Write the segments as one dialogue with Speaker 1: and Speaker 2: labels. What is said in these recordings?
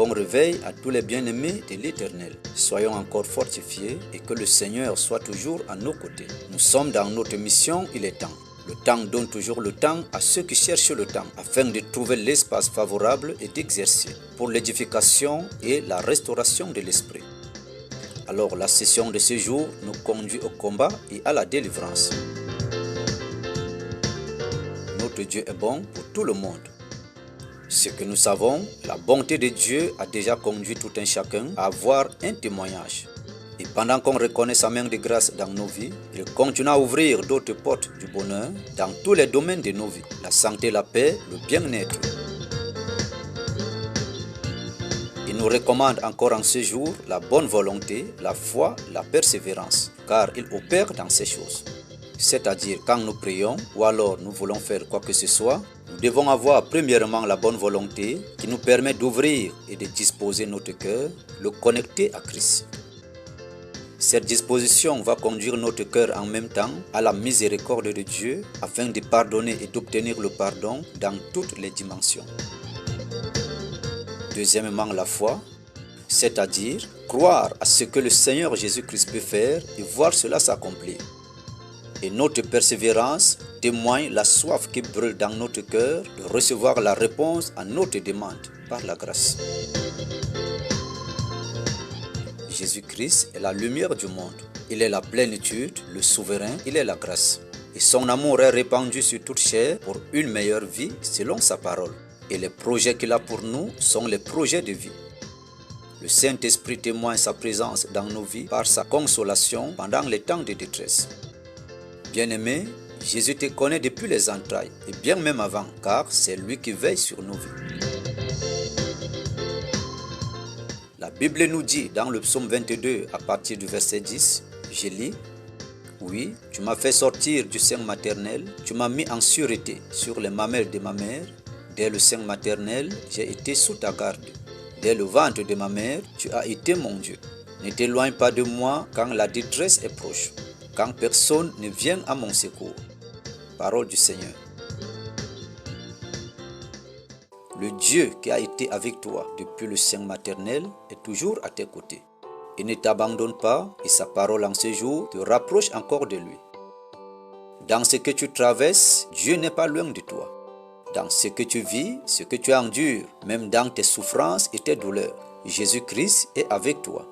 Speaker 1: bon réveil à tous les bien-aimés de l'Éternel. Soyons encore fortifiés et que le Seigneur soit toujours à nos côtés. Nous sommes dans notre mission, il est temps. Le temps donne toujours le temps à ceux qui cherchent le temps, afin de trouver l'espace favorable et d'exercer pour l'édification et la restauration de l'esprit. Alors la session de ce jour nous conduit au combat et à la délivrance. Notre Dieu est bon pour tout le monde. Ce que nous savons, la bonté de Dieu a déjà conduit tout un chacun à avoir un témoignage. Et pendant qu'on reconnaît sa main de grâce dans nos vies, il continue à ouvrir d'autres portes du bonheur dans tous les domaines de nos vies. La santé, la paix, le bien-être. Il nous recommande encore en ce jour la bonne volonté, la foi, la persévérance, car il opère dans ces choses. C'est-à-dire quand nous prions ou alors nous voulons faire quoi que ce soit, nous devons avoir premièrement la bonne volonté qui nous permet d'ouvrir et de disposer notre cœur, le connecter à Christ. Cette disposition va conduire notre cœur en même temps à la miséricorde de Dieu afin de pardonner et d'obtenir le pardon dans toutes les dimensions. Deuxièmement, la foi, c'est-à-dire croire à ce que le Seigneur Jésus-Christ peut faire et voir cela s'accomplir. Et notre persévérance témoigne la soif qui brûle dans notre cœur de recevoir la réponse à notre demande par la grâce. Jésus-Christ est la lumière du monde. Il est la plénitude, le souverain, il est la grâce. Et son amour est répandu sur toute chair pour une meilleure vie selon sa parole. Et les projets qu'il a pour nous sont les projets de vie. Le Saint-Esprit témoigne sa présence dans nos vies par sa consolation pendant les temps de détresse. Bien-aimé, Jésus te connaît depuis les entrailles et bien même avant, car c'est lui qui veille sur nos vies. La Bible nous dit dans le psaume 22 à partir du verset 10, je lis: oui, tu m'as fait sortir du sein maternel, tu m'as mis en sûreté sur les mamelles de ma mère. Dès le sein maternel, j'ai été sous ta garde. Dès le ventre de ma mère, tu as été mon Dieu. Ne t'éloigne pas de moi quand la détresse est proche, quand personne ne vient à mon secours. Parole du Seigneur. Le Dieu qui a été avec toi depuis le sein maternel est toujours à tes côtés. Il ne t'abandonne pas et sa parole en ce jour te rapproche encore de lui. Dans ce que tu traverses, Dieu n'est pas loin de toi. Dans ce que tu vis, ce que tu endures, même dans tes souffrances et tes douleurs, Jésus-Christ est avec toi.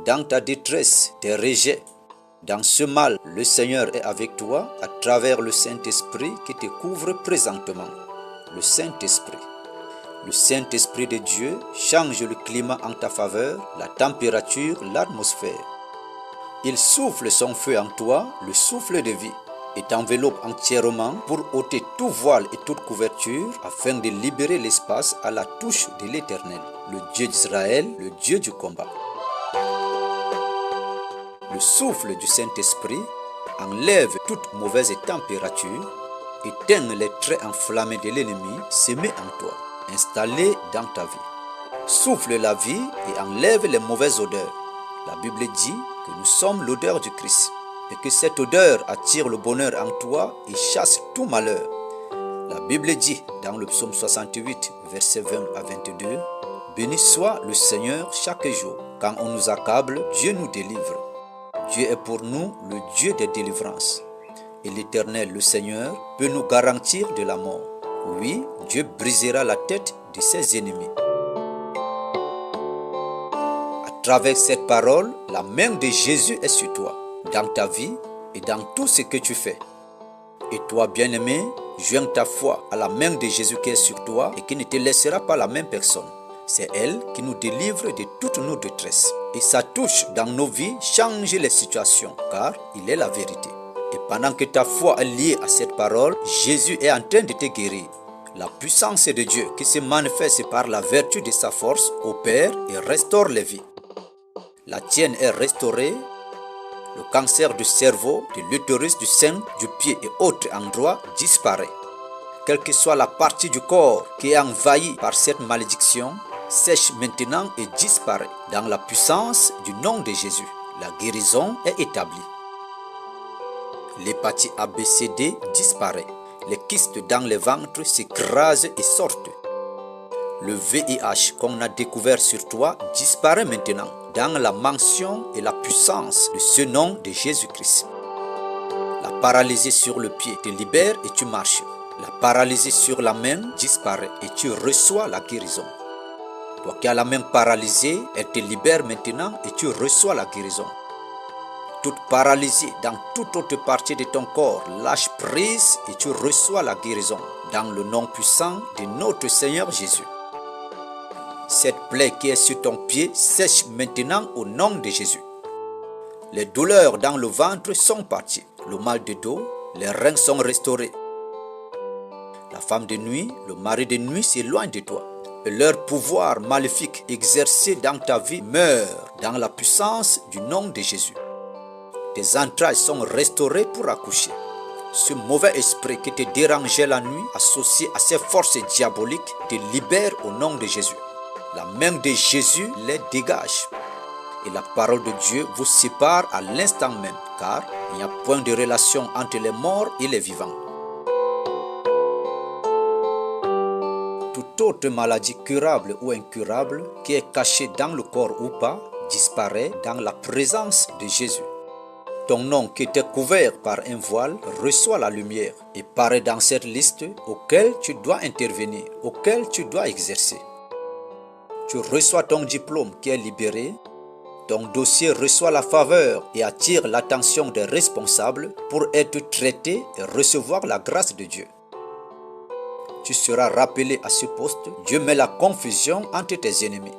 Speaker 1: Dans ta détresse, tes rejets, dans ce mal, le Seigneur est avec toi à travers le Saint-Esprit qui te couvre présentement. Le Saint-Esprit. Le Saint-Esprit de Dieu change le climat en ta faveur, la température, l'atmosphère. Il souffle son feu en toi, le souffle de vie, et t'enveloppe entièrement pour ôter tout voile et toute couverture afin de libérer l'espace à la touche de l'Éternel, le Dieu d'Israël, le Dieu du combat. Le souffle du Saint-Esprit enlève toute mauvaise température, éteint les traits enflammés de l'ennemi semé en toi, installé dans ta vie. Souffle la vie et enlève les mauvaises odeurs. La Bible dit que nous sommes l'odeur du Christ et que cette odeur attire le bonheur en toi et chasse tout malheur. La Bible dit dans le psaume 68, versets 20 à 22, « Béni soit le Seigneur chaque jour. Quand on nous accable, Dieu nous délivre. Dieu est pour nous le Dieu des délivrances. Et l'Éternel, le Seigneur, peut nous garantir de la mort. Oui, Dieu brisera la tête de ses ennemis. » À travers cette parole, la main de Jésus est sur toi, dans ta vie et dans tout ce que tu fais. Et toi, bien-aimé, joins ta foi à la main de Jésus qui est sur toi et qui ne te laissera pas la même personne. C'est elle qui nous délivre de toutes nos détresses. Et sa touche dans nos vies change les situations, car il est la vérité. Et pendant que ta foi est liée à cette parole, Jésus est en train de te guérir. La puissance de Dieu qui se manifeste par la vertu de sa force opère et restaure les vies. La tienne est restaurée. Le cancer du cerveau, de l'utérus, du sein, du pied et autres endroits disparaît. Quelle que soit la partie du corps qui est envahie par cette malédiction, sèche maintenant et disparaît. Dans la puissance du nom de Jésus, la guérison est établie. L'hépatite ABCD disparaît. Les kystes dans le ventre s'écrasent et sortent. Le VIH qu'on a découvert sur toi disparaît maintenant dans la mention et la puissance de ce nom de Jésus-Christ. La paralysie sur le pied te libère et tu marches. La paralysie sur la main disparaît et tu reçois la guérison. Toi qui as la main paralysée, elle te libère maintenant et tu reçois la guérison. Toute paralysie dans toute autre partie de ton corps lâche prise et tu reçois la guérison dans le nom puissant de notre Seigneur Jésus. Cette plaie qui est sur ton pied sèche maintenant au nom de Jésus. Les douleurs dans le ventre sont parties. Le mal de dos, les reins sont restaurés. La femme de nuit, le mari de nuit s'éloigne de toi. Et leur pouvoir maléfique exercé dans ta vie meurt dans la puissance du nom de Jésus. Tes entrailles sont restaurées pour accoucher. Ce mauvais esprit qui te dérangeait la nuit, associé à ces forces diaboliques, te libère au nom de Jésus. La main de Jésus les dégage. Et la parole de Dieu vous sépare à l'instant même, car il n'y a point de relation entre les morts et les vivants. Toute autre maladie curable ou incurable qui est cachée dans le corps ou pas, disparaît dans la présence de Jésus. Ton nom qui était couvert par un voile reçoit la lumière et paraît dans cette liste auquel tu dois intervenir, auquel tu dois exercer. Tu reçois ton diplôme qui est libéré, ton dossier reçoit la faveur et attire l'attention des responsables pour être traité et recevoir la grâce de Dieu. Tu seras rappelé à ce poste, Dieu met la confusion entre tes ennemis.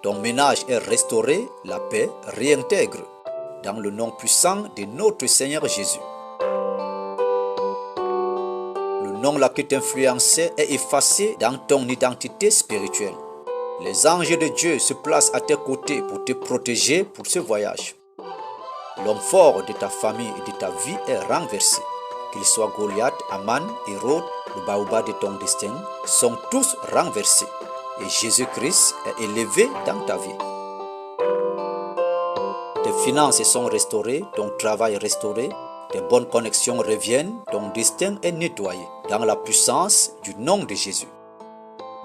Speaker 1: Ton ménage est restauré, la paix réintègre. Dans le nom puissant de notre Seigneur Jésus. Le nom là qui t'influençait est effacé dans ton identité spirituelle. Les anges de Dieu se placent à tes côtés pour te protéger pour ce voyage. L'homme fort de ta famille et de ta vie est renversé. Qu'il soit Goliath, Aman, Hérode, le baobab de ton destin, sont tous renversés. Et Jésus-Christ est élevé dans ta vie. Tes finances sont restaurées, ton travail est restauré, tes bonnes connexions reviennent, ton destin est nettoyé dans la puissance du nom de Jésus.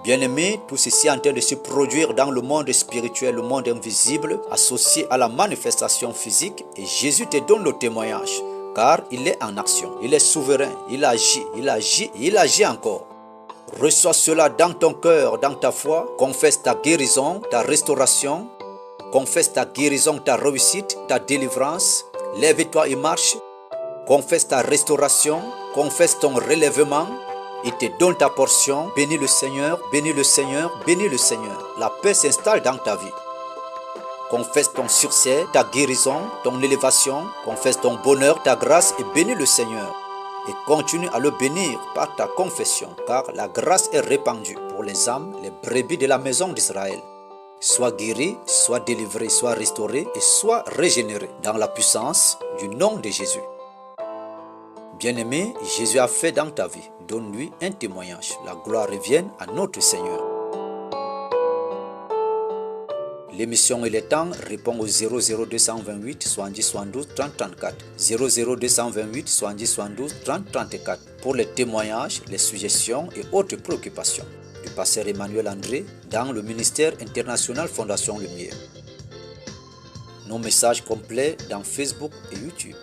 Speaker 1: Bien-aimé, tout ceci est en train de se produire dans le monde spirituel, le monde invisible, associé à la manifestation physique, et Jésus te donne le témoignage, car il est en action, il est souverain, il agit et il agit encore. Reçois cela dans ton cœur, dans ta foi, confesse ta guérison, ta restauration, confesse ta guérison, ta réussite, ta délivrance. Lève-toi et marche. Confesse ta restauration. Confesse ton relèvement. Il te donne ta portion. Bénis le Seigneur, bénis le Seigneur, bénis le Seigneur. La paix s'installe dans ta vie. Confesse ton succès, ta guérison, ton élévation. Confesse ton bonheur, ta grâce et bénis le Seigneur. Et continue à le bénir par ta confession, car la grâce est répandue pour les âmes, les brebis de la maison d'Israël. Sois guéri, sois délivré, sois restauré et sois régénéré dans la puissance du nom de Jésus. Bien-aimé, Jésus a fait dans ta vie. Donne-lui un témoignage. La gloire revienne à notre Seigneur. L'émission et le temps répond au 00228 70 72 30 34. 00228 70 72 30 34 pour les témoignages, les suggestions et autres préoccupations. Du pasteur Emmanuel André dans le ministère international Fondation Lumière. Nos messages complets dans Facebook et YouTube.